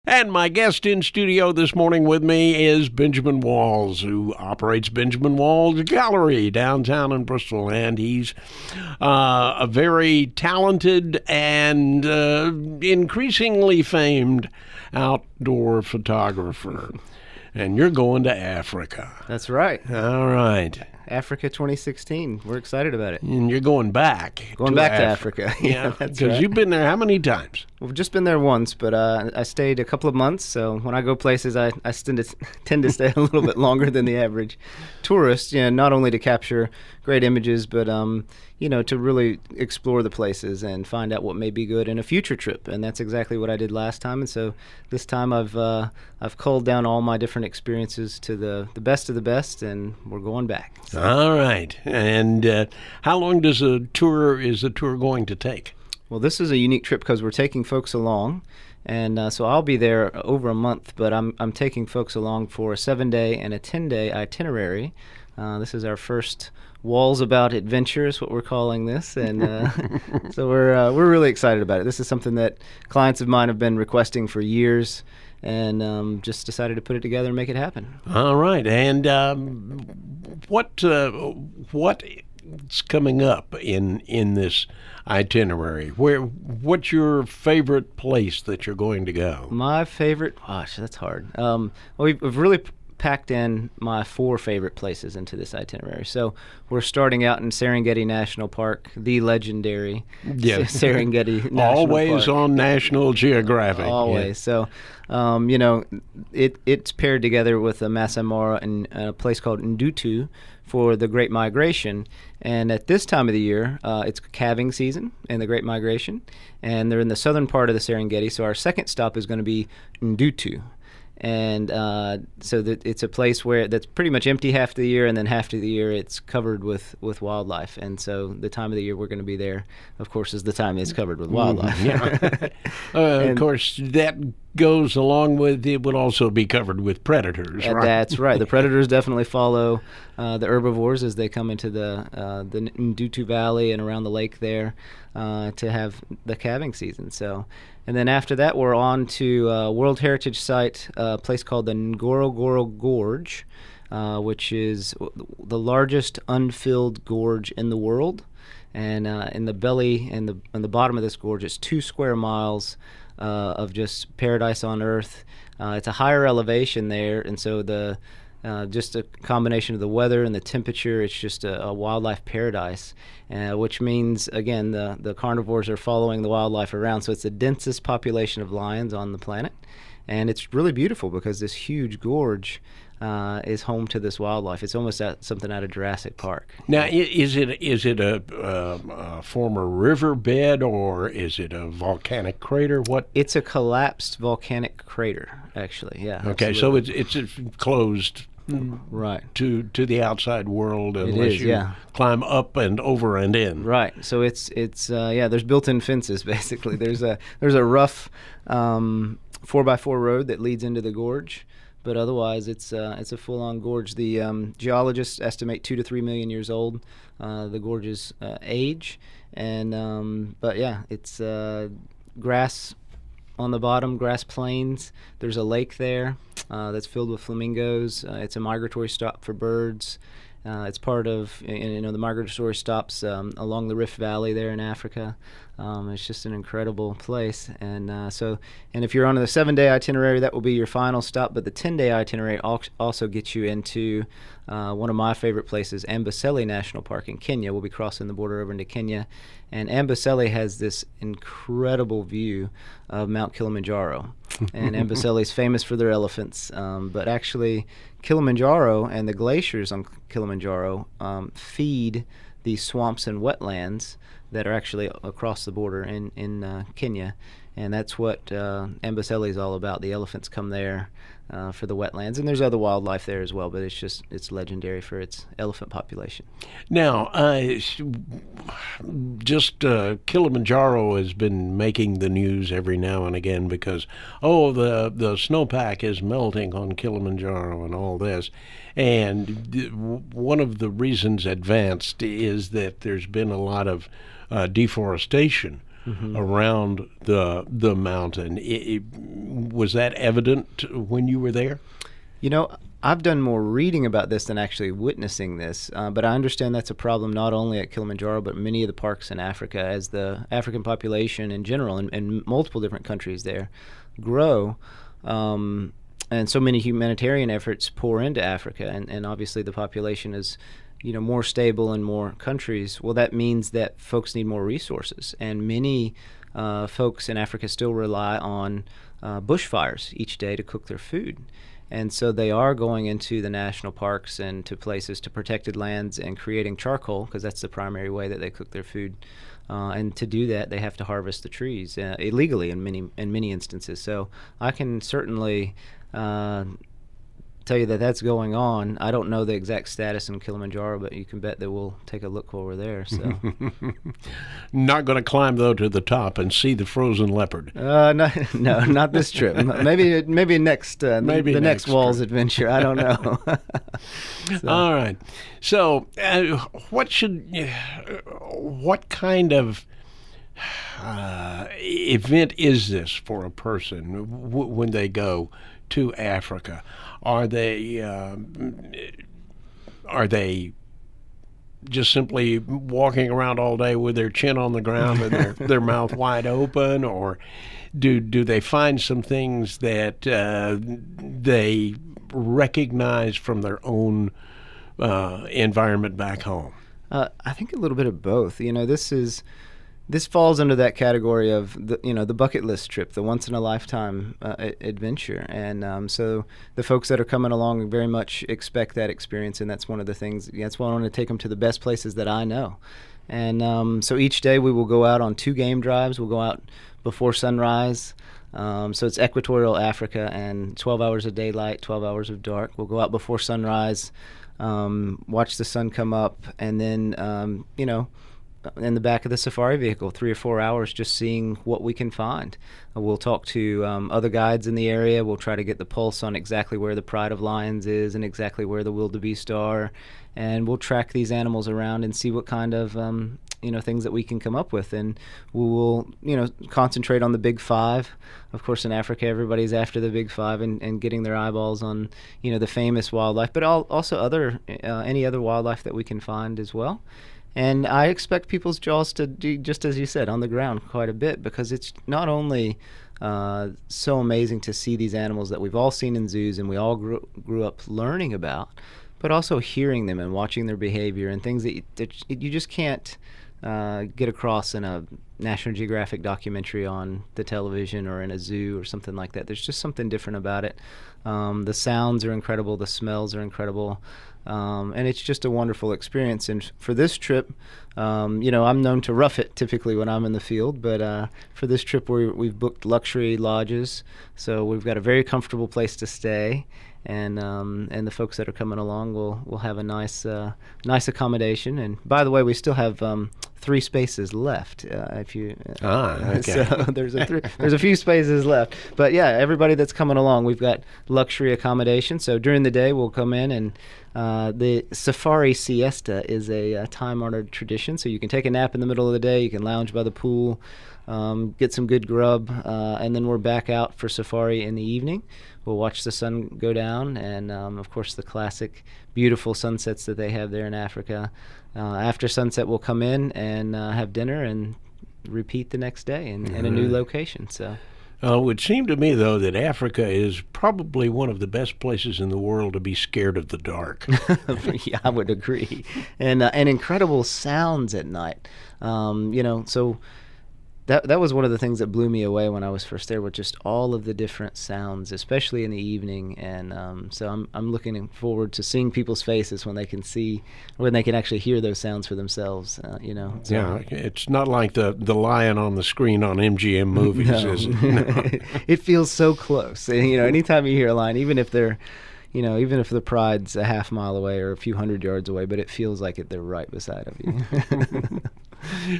And my guest in studio this morning with me is Benjamin Walls, who operates Benjamin Walls Gallery downtown in Bristol. And he's a very talented and increasingly famed outdoor photographer. And you're going to Africa. That's right. All right. Africa 2016. We're excited about it. And you're going back. Going back to Africa. Yeah, that's because right. you've been there how many times? We've just been there once, but I stayed a couple of months. So when I go places, I tend to stay a little bit longer than the average tourist. Not only to capture great images, but to really explore the places and find out what may be good in a future trip. And that's exactly what I did last time. And so this time I've culled down all my different experiences to the best of the best, and we're going back. So. All right. And how long is the tour going to take? Well, this is a unique trip because we're taking folks along, and so I'll be there over a month, but I'm taking folks along for a 7-day and a 10-day itinerary. This is our first Walls About adventure is what we're calling this, and so we're really excited about it. This is something that clients of mine have been requesting for years, and just decided to put it together and make it happen. All right. And what's coming up in this itinerary? What's your favorite place that you're going to go? My favorite, gosh, that's hard. Well, we've really packed in my 4 favorite places into this itinerary. So we're starting out in Serengeti National Park, the legendary Serengeti National Always Park. on National Geographic. Always. Yeah. So, it's paired together with a Masai Mara and a place called Ndutu for the Great Migration. And at this time of the year, it's calving season in the Great Migration, and they're in the southern part of the Serengeti. So our second stop is going to be Ndutu. And so that it's a place that's pretty much empty half the year, and then half of the year it's covered with wildlife. And so the time of the year we're going to be there, of course, is the time it's covered with wildlife. Yeah. Of course, that goes along with it would also be covered with predators, right? That's right. The predators definitely follow the herbivores as they come into the Ndutu Valley and around the lake there to have the calving season. So. And then after that, we're on to a World Heritage Site, a place called the Ngorongoro Gorge, which is the largest unfilled gorge in the world. And in the belly and the bottom of this gorge, it's 2 square miles of just paradise on earth. It's a higher elevation there, and so just a combination of the weather and the temperature, it's just a wildlife paradise, which means, again, the carnivores are following the wildlife around. So it's the densest population of lions on the planet. And it's really beautiful because this huge gorge is home to this wildlife. It's almost something out of Jurassic Park. Now, is it a former riverbed, or is it a volcanic crater? What? It's a collapsed volcanic crater, actually. Yeah. Okay, absolutely. so it's closed. Right. To the outside world unless you yeah. climb up and over and in. Right. So it's there's built-in fences basically. There's a rough 4x4 road that leads into the gorge, but otherwise it's a full-on gorge. The geologists estimate 2 to 3 million years old, the gorge's age, and but yeah, it's grass on the bottom, grass plains. There's a lake there that's filled with flamingos. It's a migratory stop for birds. It's part of, the migratory stops along the Rift Valley there in Africa. It's just an incredible place. And if you're on the 7-day itinerary, that will be your final stop. But the 10-day itinerary also gets you into one of my favorite places, Amboseli National Park in Kenya. We'll be crossing the border over into Kenya. And Amboseli has this incredible view of Mount Kilimanjaro. And Amboseli is famous for their elephants. But actually, Kilimanjaro and the glaciers on Kilimanjaro feed these swamps and wetlands that are actually across the border in Kenya. And that's what Amboseli is all about. The elephants come there for the wetlands, and there's other wildlife there as well, but it's legendary for its elephant population. Now, Kilimanjaro has been making the news every now and again because, the snowpack is melting on Kilimanjaro and all this. And one of the reasons advanced is that there's been a lot of deforestation around the mountain. Was that evident when you were there? You know, I've done more reading about this than actually witnessing this, but I understand that's a problem not only at Kilimanjaro, but many of the parks in Africa, as the African population in general, in multiple different countries there, grow. And so many humanitarian efforts pour into Africa, and obviously the population is, more stable in more countries. Well, that means that folks need more resources, and many folks in Africa still rely on bushfires each day to cook their food. And so they are going into the national parks and to places, to protected lands, and creating charcoal, because that's the primary way that they cook their food. And to do that, they have to harvest the trees illegally in many instances. So I can certainly tell you that that's going on. I don't know the exact status in Kilimanjaro, but you can bet that we'll take a look while we're there. So, not going to climb though to the top and see the frozen leopard. No, not this trip. Maybe next. Maybe the next Walls trip. adventure. I don't know. All right. So, what kind of event is this for a person when they go to Africa? Are they just simply walking around all day with their chin on the ground and their mouth wide open, or do they find some things that they recognize from their own environment back home? I think a little bit of both. This falls under that category of the bucket list trip, the once in a lifetime adventure, and so the folks that are coming along very much expect that experience, and that's one of the things. That's why I want to take them to the best places that I know, and so each day we will go out on 2 game drives. We'll go out before sunrise. So it's equatorial Africa, and 12 hours of daylight, 12 hours of dark. We'll go out before sunrise, watch the sun come up, and then in the back of the safari vehicle, 3 or 4 hours, just seeing what we can find. We'll talk to other guides in the area. We'll try to get the pulse on exactly where the Pride of Lions is and exactly where the wildebeest are, and we'll track these animals around and see what kind of things that we can come up with. And we will concentrate on the big 5. Of course, in Africa, everybody's after the big 5 and getting their eyeballs on the famous wildlife, but also any other wildlife that we can find as well. And I expect people's jaws to do, just as you said, on the ground quite a bit, because it's not only so amazing to see these animals that we've all seen in zoos and we all grew up learning about, but also hearing them and watching their behavior and things that you just can't get across in a National Geographic documentary on the television or in a zoo or something like that. There's just something different about it. The sounds are incredible. The smells are incredible. And it's just a wonderful experience. And for this trip, I'm known to rough it typically when I'm in the field, but for this trip we've booked luxury lodges, so we've got a very comfortable place to stay, and the folks that are coming along will have a nice accommodation. And by the way, we still have 3 spaces left. Okay. So there's a few spaces left. But yeah, everybody that's coming along, we've got luxury accommodation. So during the day, we'll come in, and the safari siesta is a time-honored tradition. So you can take a nap in the middle of the day, you can lounge by the pool, get some good grub, and then we're back out for safari in the evening. We'll watch the sun go down, and of course the classic beautiful sunsets that they have there in Africa. After sunset, we'll come in and have dinner and repeat the next day in a new location. So. It would seem to me, though, that Africa is probably one of the best places in the world to be scared of the dark. Yeah, I would agree. And incredible sounds at night. So that was one of the things that blew me away when I was first there, was just all of the different sounds, especially in the evening. And so I'm looking forward to seeing people's faces when they can actually hear those sounds for themselves. So. Yeah, it's not like the lion on the screen on MGM movies, No. is it? No. It feels so close. And, anytime you hear a lion, even if the pride's a half mile away or a few hundred yards away, but it feels like they're right beside of you.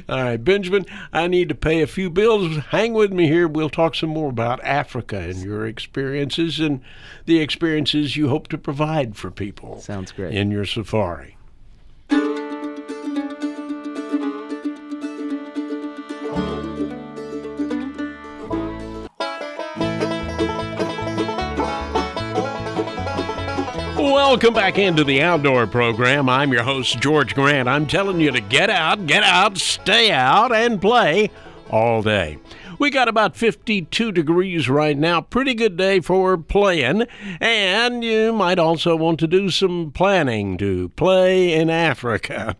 All right, Benjamin, I need to pay a few bills. Hang with me here. We'll talk some more about Africa and your experiences and the experiences you hope to provide for people. Sounds great. In your safari. Welcome back into the Outdoor Program. I'm your host, George Grant. I'm telling you to get out, stay out, and play all day. We got about 52 degrees right now. Pretty good day for playing. And you might also want to do some planning to play in Africa.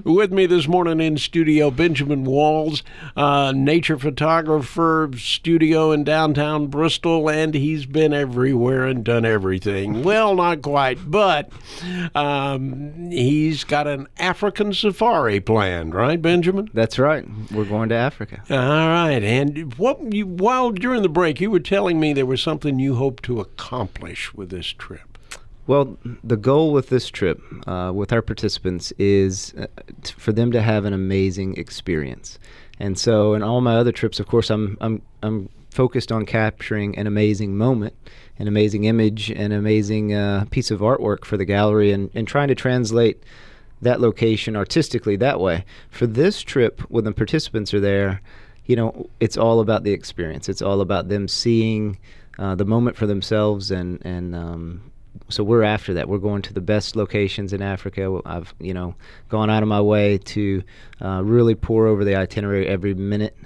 With me this morning in studio, Benjamin Walls, nature photographer, studio in downtown Bristol, and he's been everywhere and done everything. Well, not quite, but he's got an African safari planned, right, Benjamin? That's right. We're going to Africa. All right. And while during the break, you were telling me there was something you hoped to accomplish with this trip. Well, the goal with this trip, with our participants, is for them to have an amazing experience. And so, in all my other trips, of course, I'm focused on capturing an amazing moment, an amazing image, an amazing piece of artwork for the gallery, and trying to translate that location artistically that way. For this trip, when the participants are there, it's all about the experience. It's all about them seeing the moment for themselves, and so we're after that. We're going to the best locations in Africa. I've gone out of my way to really pour over the itinerary. Every minute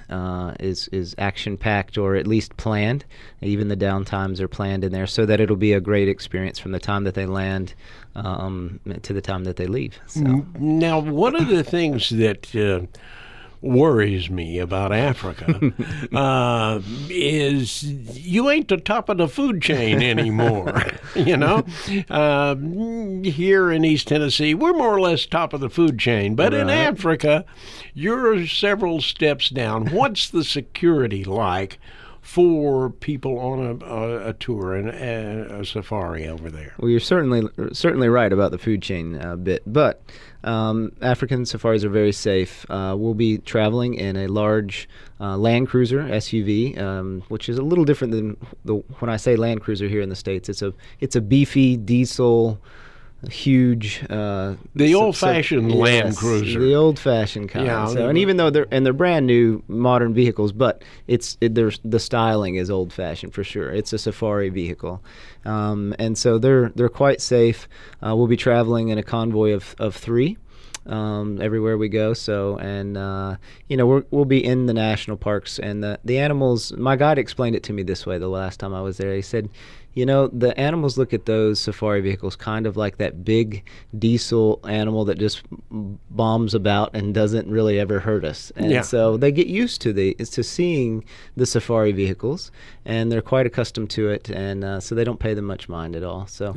is action packed, or at least planned. Even the downtimes are planned in there, so that it'll be a great experience from the time that they land to the time that they leave. So. Now, one of the things that worries me about Africa is you ain't the top of the food chain anymore. Here in East Tennessee, we're more or less top of the food chain, but in Africa, you're several steps down. What's the security like for people on a tour and a safari over there? Well, you're certainly right about the food chain bit, but African safaris are very safe. We'll be traveling in a large Land Cruiser SUV, which is a little different than when I say Land Cruiser here in the States. It's a beefy diesel, huge the old-fashioned Land Cruiser, the old-fashioned kind. Yeah, and even though they're brand new modern vehicles, but the styling is old-fashioned for sure. It's a safari vehicle, and so they're quite safe. We'll be traveling in a convoy of three everywhere we go. So, and we'll be in the national parks, and the animals. My guide explained it to me this way the last time I was there. He said, the animals look at those safari vehicles kind of like that big diesel animal that just bombs about and doesn't really ever hurt us. And so they get used to seeing the safari vehicles, and they're quite accustomed to it, and so they don't pay them much mind at all. So,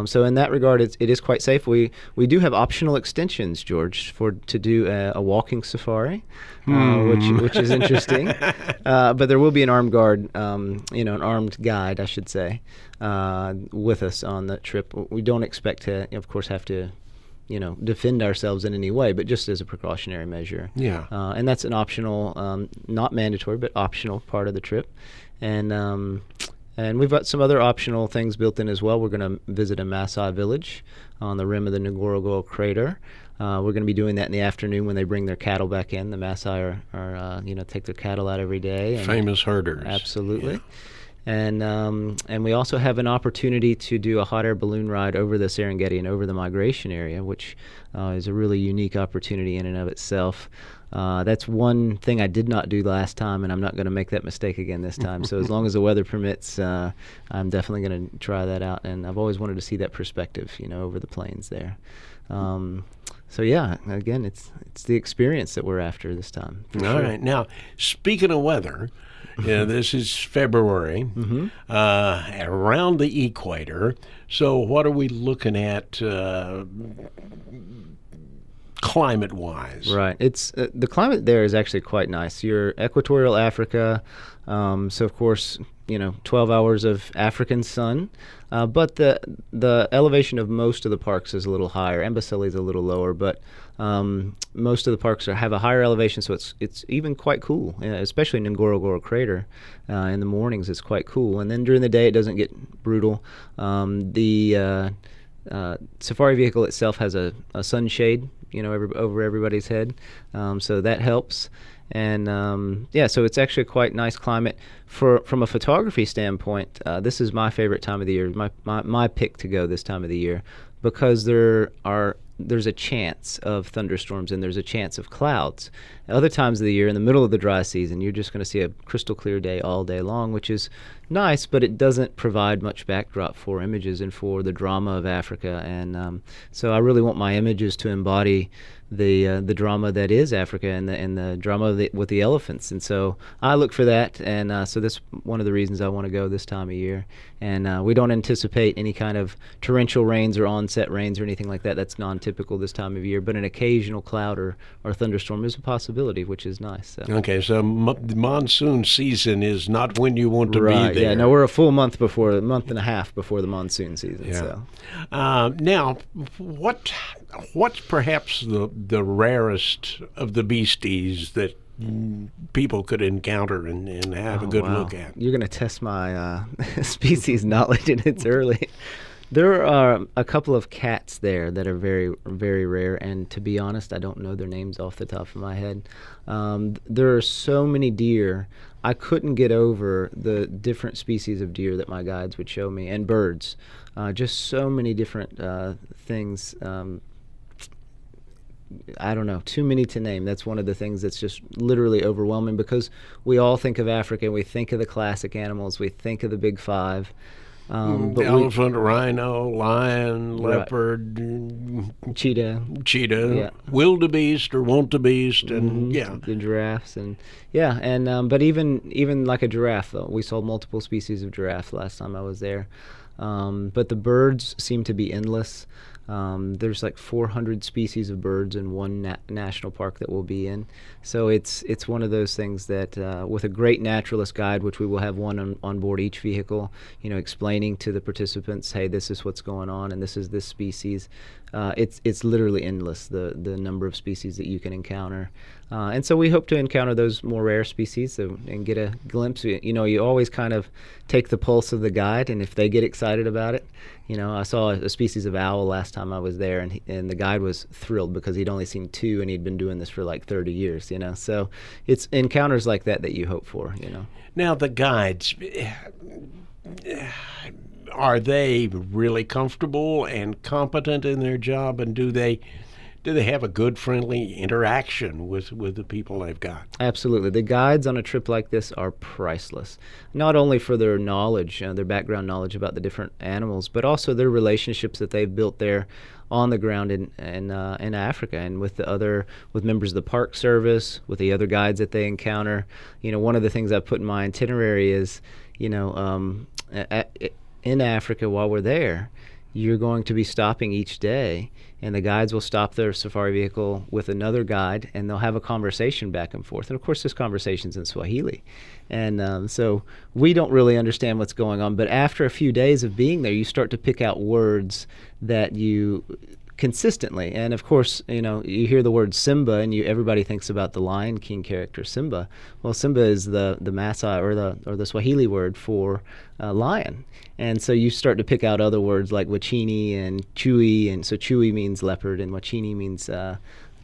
so in that regard, it is quite safe. We do have optional extensions, George, to do a walking safari, which is interesting. But there will be an armed guard, an armed guide, I should say, with us on that trip. We don't expect to, of course, have to, defend ourselves in any way, but just as a precautionary measure. Yeah. And that's an optional, not mandatory, but optional part of the trip. And we've got some other optional things built in as well. We're going to visit a Maasai village on the rim of the Ngorongoro crater. We're going to be doing that in the afternoon when they bring their cattle back in. The Maasai are take their cattle out every day. And famous herders. Absolutely. Yeah. And we also have an opportunity to do a hot air balloon ride over the Serengeti and over the migration area, which is a really unique opportunity in and of itself. That's one thing I did not do last time, and I'm not going to make that mistake again this time. So as long as the weather permits, I'm definitely going to try that out. And I've always wanted to see that perspective, over the plains there. So yeah, again, it's the experience that we're after this time. All right. Now, speaking of weather, this is February, around the equator. So what are we looking at climate-wise? Right. It's the climate there is actually quite nice. You're equatorial Africa, so of course, 12 hours of African sun, but the elevation of most of the parks is a little higher. Amboseli is a little lower, but most of the parks have a higher elevation, so it's even quite cool, especially in Ngorongoro crater. In the mornings, it's quite cool, and then during the day, it doesn't get brutal. The safari vehicle itself has a sunshade, over everybody's head, so that helps. And yeah, so it's actually a quite nice climate. From a photography standpoint, this is my favorite time of the year, my pick to go this time of the year, because there's a chance of thunderstorms and there's a chance of clouds. Other times of the year, in the middle of the dry season, you're just going to see a crystal clear day all day long, which is nice, but it doesn't provide much backdrop for images and for the drama of Africa. And so I really want my images to embody the drama that is Africa and the drama with the elephants. And so I look for that, and so that's one of the reasons I want to go this time of year. And we don't anticipate any kind of torrential rains or onset rains or anything like that. That's non-typical this time of year, but an occasional cloud or thunderstorm is a possibility, which is nice. So. Okay, so the monsoon season is not when you want to be there. Yeah, no, we're a month and a half before the monsoon season. Yeah. So. Now, what's perhaps the rarest of the beasties that people could encounter and have a good look at? You're going to test my species knowledge, and it's early. There are a couple of cats there that are very, very rare, and to be honest, I don't know their names off the top of my head. There are so many deer. I couldn't get over the different species of deer that my guides would show me, and birds. Just so many different things. I don't know, too many to name. That's one of the things that's just literally overwhelming, because we all think of Africa, we think of the classic animals, we think of the big five. But elephant, rhino, lion, leopard, cheetah, yeah. Wildebeest or want-to-beast, and the giraffes, and but even like a giraffe, though, we saw multiple species of giraffe last time I was there. But the birds seem to be endless. There's like 400 species of birds in one national park that we'll be in. So it's one of those things that with a great naturalist guide, which we will have one on board each vehicle, explaining to the participants, hey, this is what's going on and this is this species. It's literally endless, the number of species that you can encounter. And so we hope to encounter those more rare species and get a glimpse. You always kind of take the pulse of the guide, and if they get excited about it, I saw a species of owl last time I was there, and the guide was thrilled because he'd only seen two, and he'd been doing this for like 30 years, So it's encounters like that you hope for, Now, the guides, are they really comfortable and competent in their job, and do they have a good, friendly interaction with the people they've got? Absolutely. The guides on a trip like this are priceless, not only for their knowledge, their background knowledge about the different animals, but also their relationships that they've built there on the ground in Africa, and with members of the Park Service, with the other guides that they encounter. One of the things I put in my itinerary is, in Africa while we're there, you're going to be stopping each day, and the guides will stop their safari vehicle with another guide, and they'll have a conversation back and forth. And of course, this conversation's in Swahili. And so we don't really understand what's going on. But after a few days of being there, you start to pick out words that you consistently, and of course, you hear the word Simba, and everybody thinks about the Lion King character Simba. Well, Simba is the Maasai or the Swahili word for lion, and so you start to pick out other words like Wachini and Chui, and so Chui means leopard, and Wachini means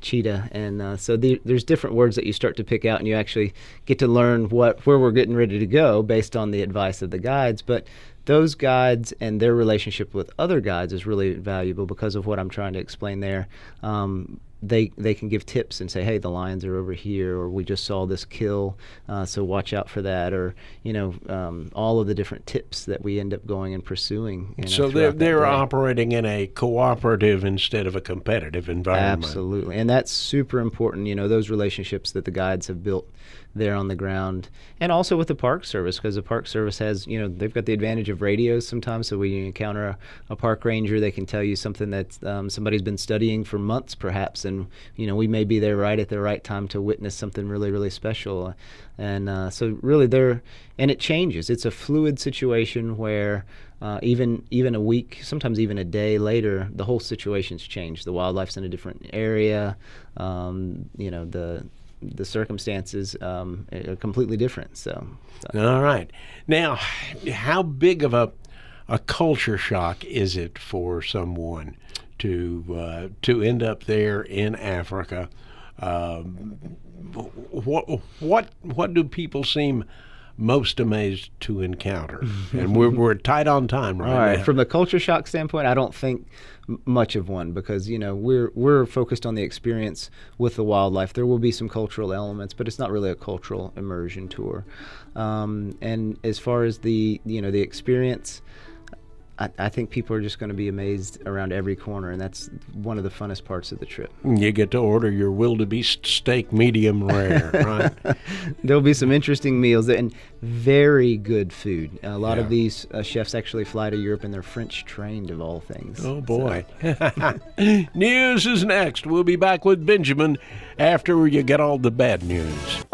cheetah, and so there's different words that you start to pick out, and you actually get to learn where we're getting ready to go based on the advice of the guides. But those guides and their relationship with other guides is really valuable because of what I'm trying to explain there. They can give tips and say, hey, the lions are over here, or we just saw this kill, so watch out for that, or all of the different tips that we end up going and pursuing. So they're operating in a cooperative instead of a competitive environment. Absolutely, and that's super important. Those relationships that the guides have built there on the ground, and also with the Park Service, because the Park Service has, they've got the advantage of radios sometimes. So when you encounter a park ranger, they can tell you something that somebody's been studying for months, perhaps, and we may be there right at the right time to witness something really, really special. And so really and it changes. It's a fluid situation where even a week, sometimes even a day later, the whole situation's changed. The wildlife's in a different area. The circumstances are completely different. So. All right. Now, how big of a culture shock is it for someone to end up there in Africa What do people seem most amazed to encounter? And we're tight on time All right. now. From the culture shock standpoint, I don't think much of one, because we're focused on the experience with the wildlife. There will be some cultural elements, but it's not really a cultural immersion tour. And as far as the experience, I think people are just going to be amazed around every corner, and that's one of the funnest parts of the trip. You get to order your wildebeest steak medium rare, right? There'll be some interesting meals and very good food. A lot Yeah. of these chefs actually fly to Europe, and they're French trained, of all things. Oh, boy. News is next. We'll be back with Benjamin after you get all the bad news.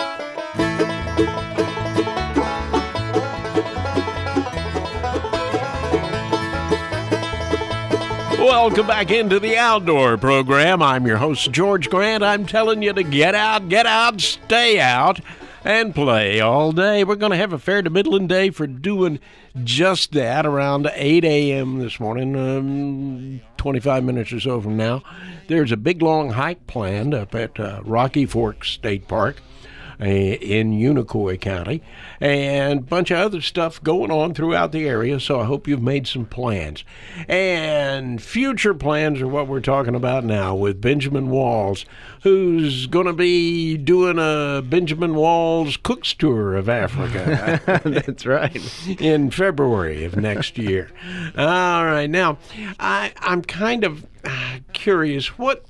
Welcome back into the Outdoor program. I'm your host, George Grant. I'm telling you to get out, stay out, and play all day. We're going to have a fair to Midland day for doing just that around 8 a.m. this morning, 25 minutes or so from now. There's a big, long hike planned up at Rocky Fork State Park in Unicoi County, and a bunch of other stuff going on throughout the area, so I hope you've made some plans. And future plans are what we're talking about now with Benjamin Walls, who's going to be doing a Benjamin Walls Cook's Tour of Africa. That's right. In February of next year. All right, now, I'm kind of curious, what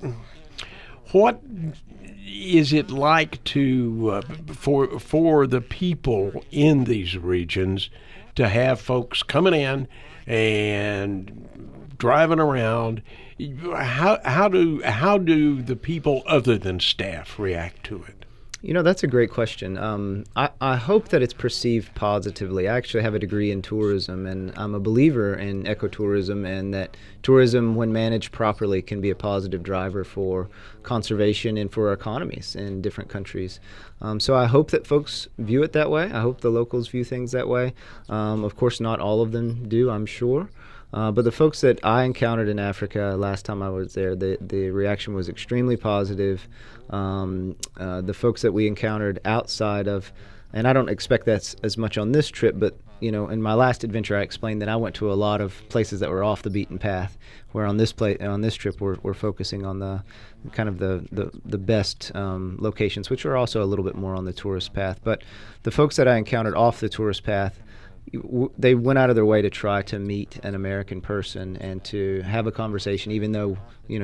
is it like to for the people in these regions to have folks coming in and driving around? How do the people other than staff react to it? That's a great question. I hope that it's perceived positively. I actually have a degree in tourism, and I'm a believer in ecotourism, and that tourism, when managed properly, can be a positive driver for conservation and for economies in different countries. So I hope that folks view it that way. I hope the locals view things that way. Of course, not all of them do, I'm sure. But the folks that I encountered in Africa last time I was there, the reaction was extremely positive. The folks that we encountered outside of, and I don't expect that's as much on this trip, but in my last adventure, I explained that I went to a lot of places that were off the beaten path. Where on this trip, we're focusing on the kind of the best locations, which are also a little bit more on the tourist path. But the folks that I encountered off the tourist path, they went out of their way to try to meet an American person and to have a conversation, even though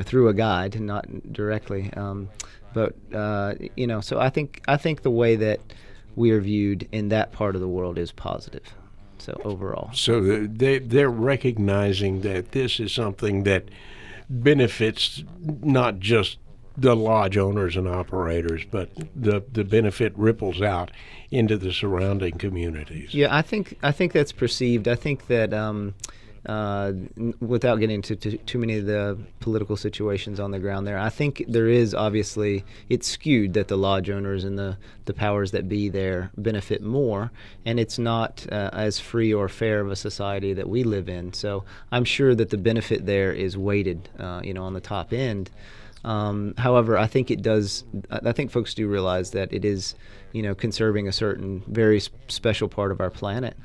through a guide and not directly. So I think the way that we are viewed in that part of the world is positive. So overall, so they're recognizing that this is something that benefits not just the lodge owners and operators, but the benefit ripples out into the surrounding communities. Yeah, I think that's perceived. I think that without getting into too many of the political situations on the ground there, I think there is obviously, it's skewed that the lodge owners and the powers that be there benefit more, and it's not as free or fair of a society that we live in. So I'm sure that the benefit there is weighted, on the top end. However, I think folks do realize that it is, conserving a certain very special part of our planet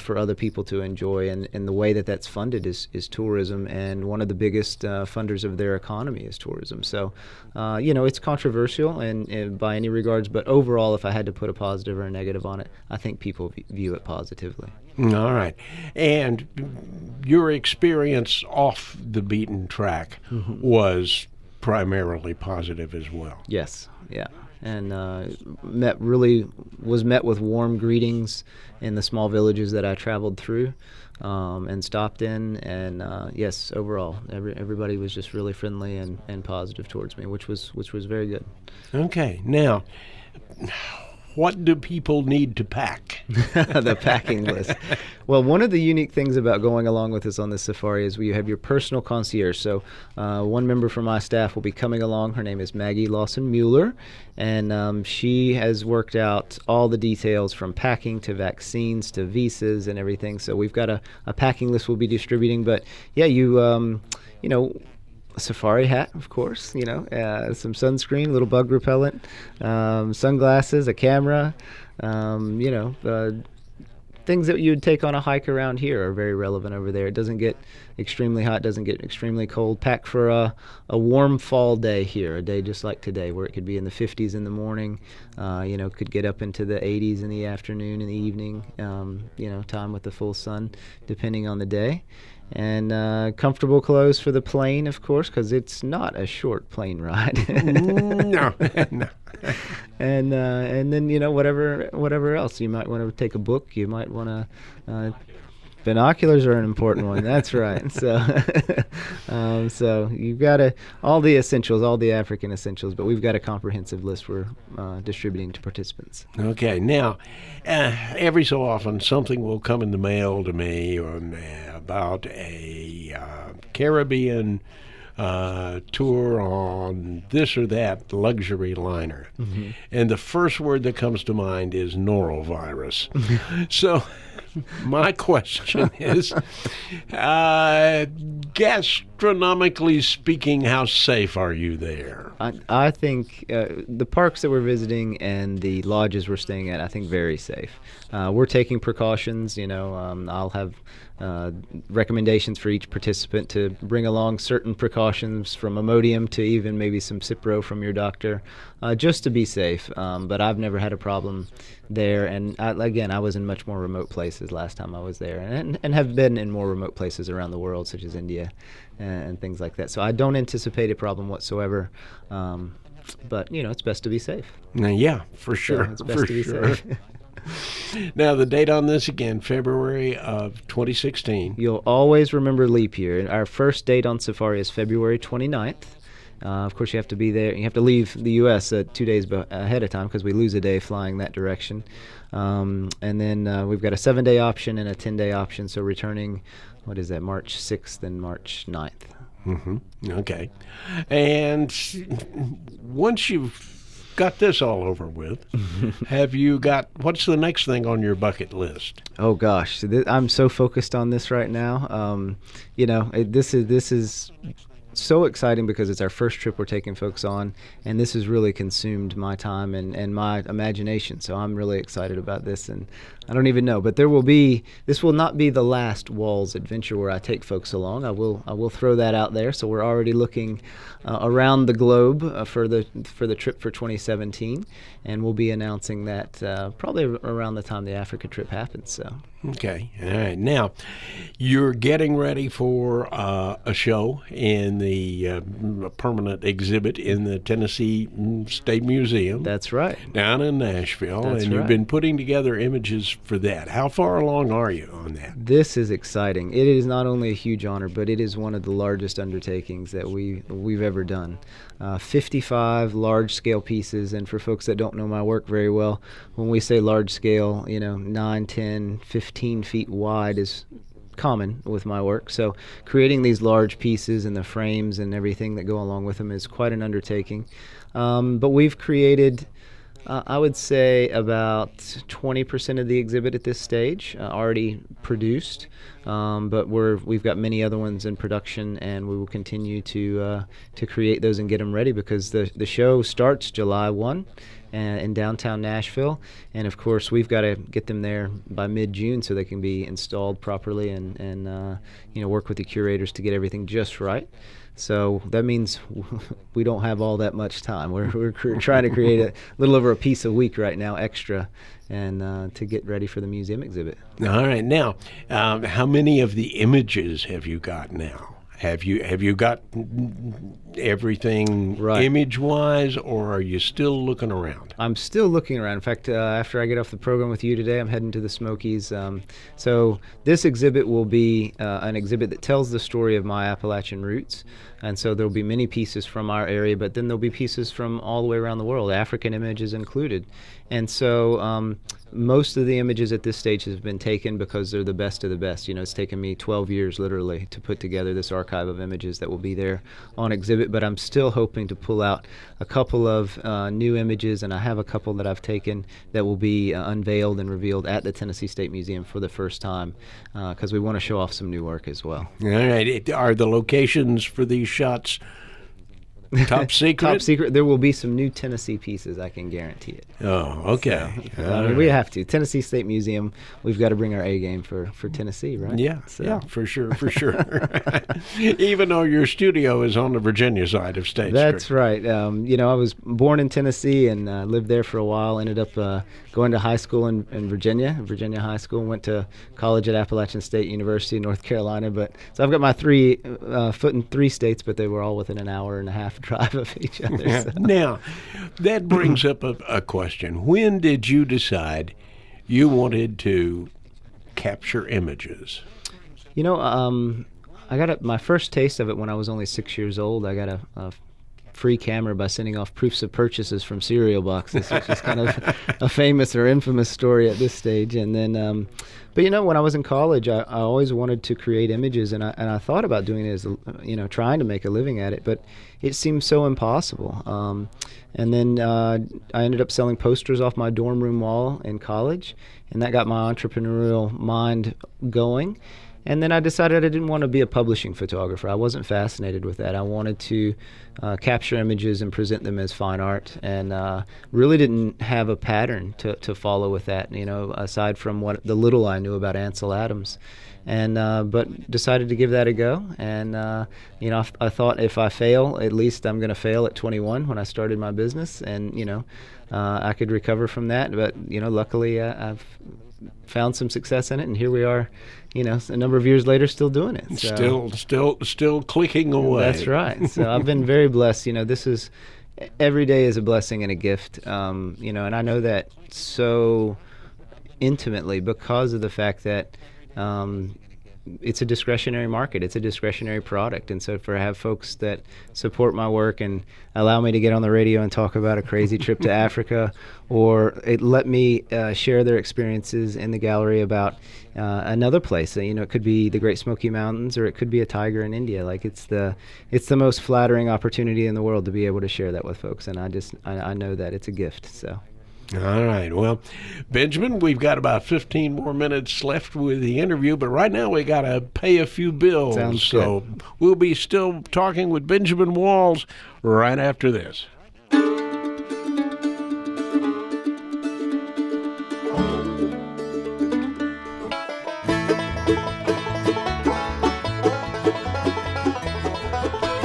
for other people to enjoy, and the way that that's funded is tourism, and one of the biggest funders of their economy is tourism. So, it's controversial and by any regards, but overall, if I had to put a positive or a negative on it, I think people view it positively. All right. And your experience off the beaten track was primarily positive as well. Yes, yeah, and was met with warm greetings in the small villages that I traveled through and stopped in, and yes, overall, everybody was just really friendly and positive towards me, which was very good. Okay, now, what do people need to pack? The packing list. Well, one of the unique things about going along with us on this safari is you have your personal concierge. So one member from my staff will be coming along. Her name is Maggie Lawson-Mueller, and she has worked out all the details from packing to vaccines to visas and everything. So we've got a packing list we'll be distributing. But yeah, A safari hat, of course, some sunscreen, a little bug repellent, sunglasses, a camera, things that you'd take on a hike around here are very relevant over there. It doesn't get extremely hot, doesn't get extremely cold. Pack for a warm fall day here, a day just like today, where it could be in the 50s in the morning, could get up into the 80s in the afternoon and the evening, time with the full sun, depending on the day. And comfortable clothes for the plane, of course, because it's not a short plane ride. No, no. And then whatever else you might want to take a book. You might want to. Binoculars are an important one. That's right. So you've got all the essentials, all the African essentials, but we've got a comprehensive list we're distributing to participants. Okay. Now, every so often, something will come in the mail to me about a Caribbean tour on this or that luxury liner. Mm-hmm. And the first word that comes to mind is norovirus. So my question is, gastronomically speaking, how safe are you there? I think the parks that we're visiting and the lodges we're staying at, I think very safe. We're taking precautions. I'll have recommendations for each participant to bring along certain precautions, from Imodium to even maybe some Cipro from your doctor, just to be safe. But I've never had a problem there. And I was in much more remote places last time I was there, and have been in more remote places around the world, such as India and things like that. So I don't anticipate a problem whatsoever. But it's best to be safe. Yeah, for sure. So it's best to be safe. Now, the date on this again, February of 2016. You'll always remember leap year. Our first date on safari is February 29th. Of course, you have to be there. You have to leave the U.S. 2 days ahead of time, because we lose a day flying that direction. And then we've got a 7-day option and a 10-day option. So returning, March 6th and March 9th. Mm-hmm. Okay. And once you've got this all over with, what's the next thing on your bucket list? Oh gosh, I'm so focused on this right now. This is so exciting because it's our first trip we're taking folks on, and this has really consumed my time and my imagination. So I'm really excited about this, and I don't even know, but this will not be the last Walls adventure where I take folks along. I will throw that out there. So we're already looking around the globe for the trip for 2017, and we'll be announcing that probably around the time the Africa trip happens. So. Okay. All right. Now, you're getting ready for a show in the permanent exhibit in the Tennessee State Museum. That's right. Down in Nashville. That's and you've right. been putting together images for that. How far along are you on that? This is exciting. It is not only a huge honor, but it is one of the largest undertakings that we've ever done. 55 large-scale pieces, and for folks that don't know my work very well, when we say large-scale, 9, 10, 15 feet wide is common with my work. So creating these large pieces and the frames and everything that go along with them is quite an undertaking. But we've created, I would say, about 20% of the exhibit at this stage already produced. But we've got many other ones in production, and we will continue to create those and get them ready, because the show starts July 1 in downtown Nashville, and of course we've got to get them there by mid-June so they can be installed properly and work with the curators to get everything just right. So that means we don't have all that much time. We're trying to create a little over a piece a week right now, extra, and to get ready for the museum exhibit. All right. Now, how many of the images have you got now? Have you got everything right image-wise, or are you still looking around? I'm still looking around. In fact, after I get off the program with you today, I'm heading to the Smokies. So this exhibit will be an exhibit that tells the story of my Appalachian roots. And so there'll be many pieces from our area, but then there'll be pieces from all the way around the world, African images included. And so most of the images at this stage have been taken because they're the best of the best. It's taken me 12 years literally to put together this archive of images that will be there on exhibit it, but I'm still hoping to pull out a couple of new images, and I have a couple that I've taken that will be unveiled and revealed at the Tennessee State Museum for the first time, because we want to show off some new work as well. All right. Are the locations for these shots top secret? Top secret. There will be some new Tennessee pieces, I can guarantee it. Oh, okay. So, we have to. Tennessee State Museum, we've got to bring our A game for Tennessee, right? Yeah, for sure. Even though your studio is on the Virginia side of State Street. That's right. I was born in Tennessee and lived there for a while. Ended up going to high school in Virginia High School. Went to college at Appalachian State University in North Carolina. So I've got my foot in 3 states, but they were all within an hour and a half drive of each other. So. Now, that brings up a question. When did you decide you wanted to capture images? I got my first taste of it when I was only 6 years old. I got a free camera by sending off proofs of purchases from cereal boxes, which is kind of a famous or infamous story at this stage. And then, but when I was in college, I always wanted to create images, and I thought about doing it as, trying to make a living at it, but it seemed so impossible. And then I ended up selling posters off my dorm room wall in college, and that got my entrepreneurial mind going. And then I decided I didn't want to be a publishing photographer. I wasn't fascinated with that. I wanted to capture images and present them as fine art, and really didn't have a pattern to follow with that, aside from what the little I knew about Ansel Adams. And but decided to give that a go. And I thought if I fail, at least I'm going to fail at 21 when I started my business, and I could recover from that. But luckily I've found some success in it, and here we are, a number of years later, still doing it. So, still clicking away. That's right. So I've been very blessed. Every day is a blessing and a gift. And I know that so intimately because of the fact that it's a discretionary market. It's a discretionary product. And so for have folks that support my work and allow me to get on the radio and talk about a crazy trip to Africa, or let me share their experiences in the gallery about another place. It could be the Great Smoky Mountains, or it could be a tiger in India. Like it's the most flattering opportunity in the world to be able to share that with folks. And I know that it's a gift. So. All right. Well, Benjamin, we've got about 15 more minutes left with the interview, but right now we got to pay a few bills. Sounds so good. We'll be still talking with Benjamin Walls right after this.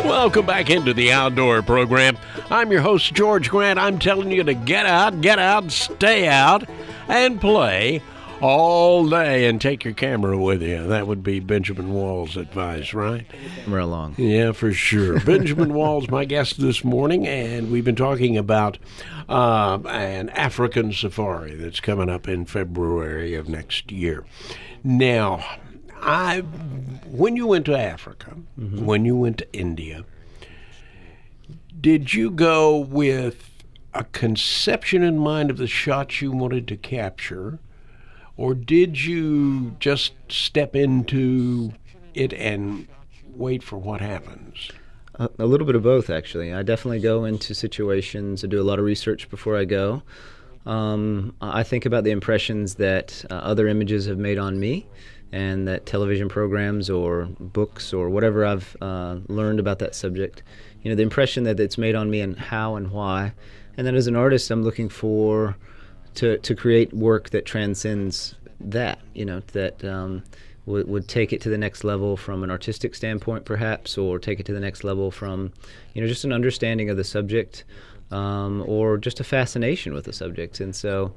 Welcome back into the Outdoor Program. I'm your host, George Grant. I'm telling you to get out, stay out, and play all day, and take your camera with you. That would be Benjamin Wall's advice, right? We're along. Yeah, for sure. Benjamin Wall's my guest this morning, and we've been talking about an African safari that's coming up in February of next year. Now, when you went to Africa, when you went to India, did you go with a conception in mind of the shots you wanted to capture, or did you just step into it and wait for what happens? A little bit of both, actually. I definitely go into situations. I do a lot of research before I go. I think about the impressions that other images have made on me, and that television programs or books or whatever I've learned about that subject, the impression that it's made on me and how and why. And then as an artist, I'm looking to create work that transcends that, that would take it to the next level from an artistic standpoint perhaps, or take it to the next level from, just an understanding of the subject, or just a fascination with the subject. And so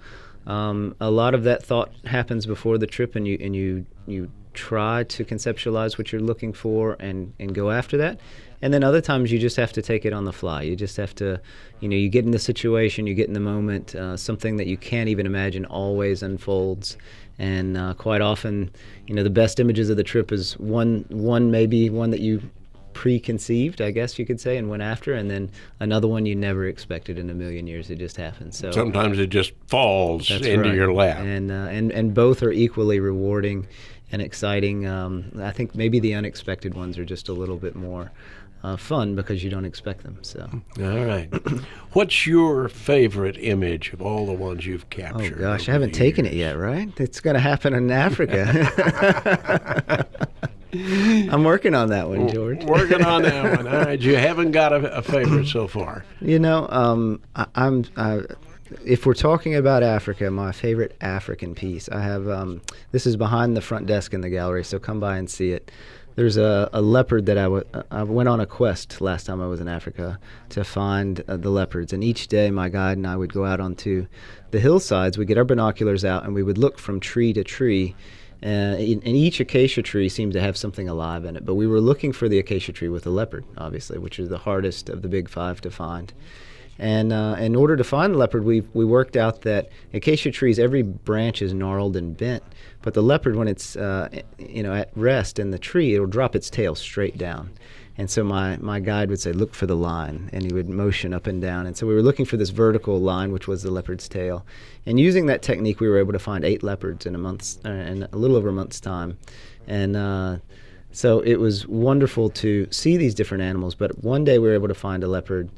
a lot of that thought happens before the trip, and you try to conceptualize what you're looking for and go after that. And then other times you just have to take it on the fly. You just have to, you get in the situation, you get in the moment. Something that you can't even imagine always unfolds. And quite often, the best images of the trip is one maybe one that you preconceived, I guess you could say, and went after, and then another one you never expected in a million years. It just happens. So sometimes it just falls into right. your lap. And both are equally rewarding and exciting. I think maybe the unexpected ones are just a little bit more fun because you don't expect them. So. All right. What's your favorite image of all the ones you've captured? Oh gosh, I haven't taken it yet, right? It's going to happen in Africa. I'm working on that one, George. Working on that one. All right. You haven't got a favorite so far. You know, if we're talking about Africa, my favorite African piece, I have, this is behind the front desk in the gallery, so come by and see it. There's a leopard that I went on a quest last time I was in Africa to find the leopards. And each day my guide and I would go out onto the hillsides. We'd get our binoculars out and we would look from tree to tree. And each acacia tree seemed to have something alive in it. But we were looking for the acacia tree with the leopard, obviously, which is the hardest of the big five to find. And in order to find the leopard, we worked out that acacia trees, every branch is gnarled and bent. But the leopard, when it's at rest in the tree, it'll drop its tail straight down. And so my guide would say, look for the line, and he would motion up and down. And so we were looking for this vertical line, which was the leopard's tail. And using that technique, we were able to find 8 leopards in a little over a month's time. And so it was wonderful to see these different animals. But one day we were able to find a leopard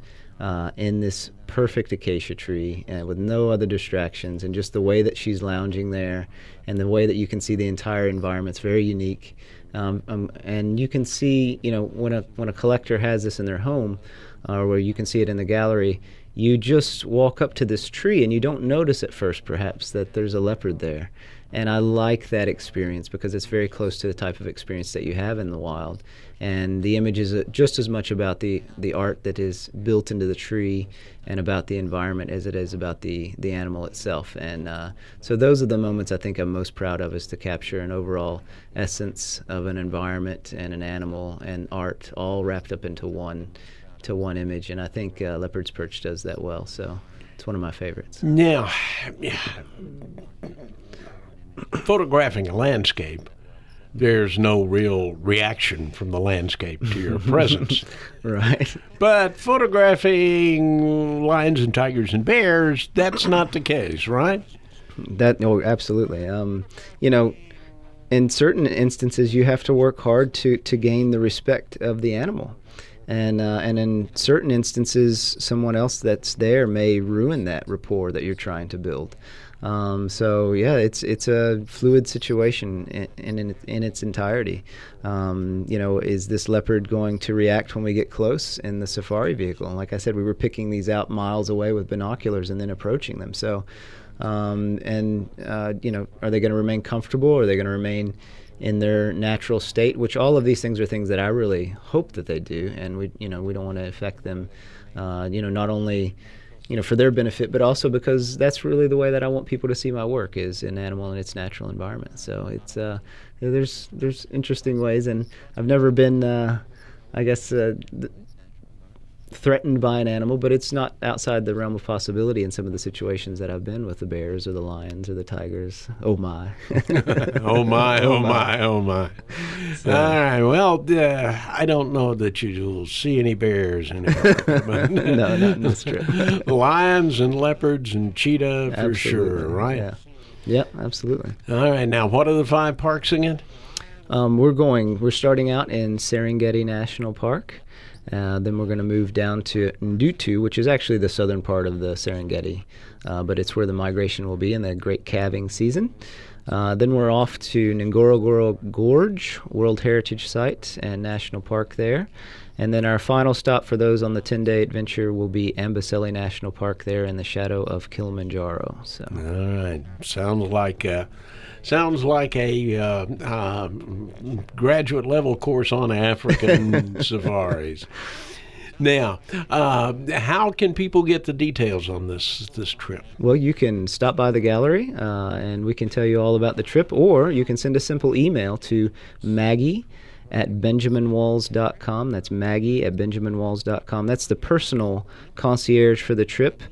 in this perfect acacia tree with no other distractions, and just the way that she's lounging there and the way that you can see the entire environment's very unique. And you can see, when a collector has this in their home, or where you can see it in the gallery, you just walk up to this tree and you don't notice at first, perhaps, that there's a leopard there. And I like that experience because it's very close to the type of experience that you have in the wild. And the image is just as much about the art that is built into the tree and about the environment as it is about the animal itself. And so those are the moments I think I'm most proud of, is to capture an overall essence of an environment and an animal and art all wrapped up into one image. And I think Leopard's Perch does that well. So it's one of my favorites. Now, photographing a landscape, there's no real reaction from the landscape to your presence. Right. But photographing lions and tigers and bears, that's not the case, right? Absolutely. In certain instances, you have to work hard to gain the respect of the animal. And in certain instances, someone else that's there may ruin that rapport that you're trying to build. It's a fluid situation in its entirety. Is this leopard going to react when we get close in the safari vehicle? And like I said, we were picking these out miles away with binoculars and then approaching them. So, are they going to remain comfortable? Are they going to remain in their natural state? Which all of these things are things that I really hope that they do, and we don't want to affect them. Not only for their benefit, but also because that's really the way that I want people to see my work, is an animal in its natural environment. So it's there's interesting ways, and I've never been, threatened by an animal, but it's not outside the realm of possibility in some of the situations that I've been with the bears or the lions or the tigers. Oh my. Oh my, oh my, oh my. So. All right, well, I don't know that you'll see any bears anymore. No, not in this trip. Lions and leopards and cheetah for sure, right? Yeah. Yeah, absolutely. All right, now what are the 5 parks again? We're starting out in Serengeti National Park. Then we're going to move down to Ndutu, which is actually the southern part of the Serengeti, but it's where the migration will be in the great calving season. Then we're off to Ngorongoro Gorge, World Heritage Site and National Park there. And then our final stop for those on the 10-day adventure will be Amboseli National Park there in the shadow of Kilimanjaro. So. All right. Sounds like a graduate level course on African safaris. Now, how can people get the details on this trip? Well, you can stop by the gallery and we can tell you all about the trip, or you can send a simple email to maggie@benjaminwalls.com. That's maggie@benjaminwalls.com. That's the personal concierge for the trip.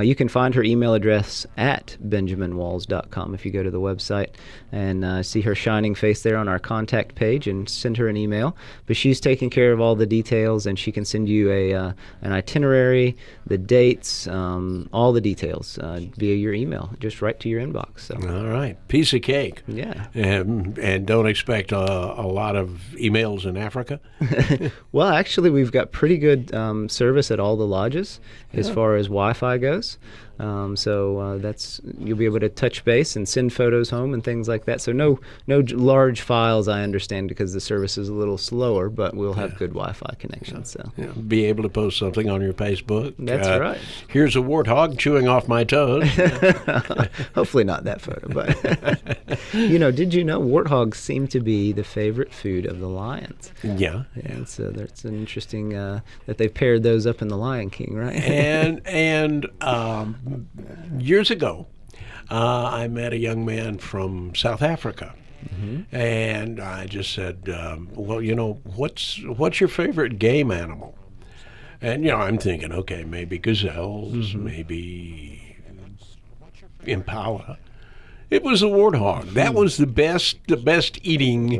You can find her email address at benjaminwalls.com if you go to the website and see her shining face there on our contact page, and send her an email. But she's taking care of all the details, and she can send you an itinerary, the dates, all the details via your email, just right to your inbox. So. All right. Piece of cake. Yeah. And don't expect a lot of females in Africa? Well, actually, we've got pretty good service at all the lodges as far as Wi-Fi goes. So that's you'll be able to touch base and send photos home and things like that. So no large files, I understand, because the service is a little slower, but we'll have good Wi-Fi connections. So Be able to post something on your Facebook. That's right. Here's a warthog chewing off my toes. Hopefully not that photo, but did you know warthogs seem to be the favorite food of the lions? Yeah. And so that's an interesting that they've paired those up in the Lion King, right? And years ago, I met a young man from South Africa, and I just said, "Well, what's your favorite game animal?" And I'm thinking, okay, maybe gazelles, maybe impala. It was a warthog. That was the best eating,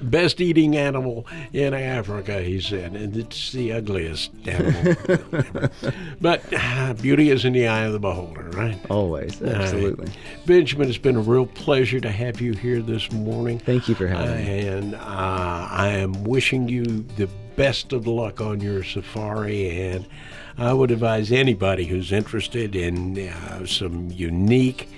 best eating animal in Africa, he said, and it's the ugliest animal ever. But beauty is in the eye of the beholder, right? Always, absolutely. Benjamin, it's been a real pleasure to have you here this morning. Thank you for having me. And I am wishing you the best of luck on your safari, and I would advise anybody who's interested in some unique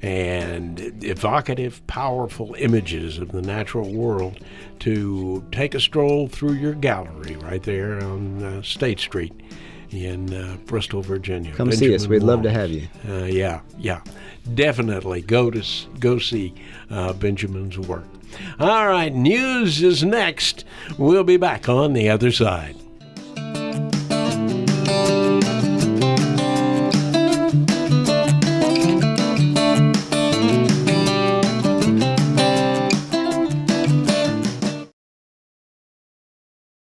and evocative, powerful images of the natural world to take a stroll through your gallery right there on State Street in Bristol, Virginia. Come see us. We'd love to have you. Yeah. Definitely go see Benjamin's work. All right, news is next. We'll be back on the other side.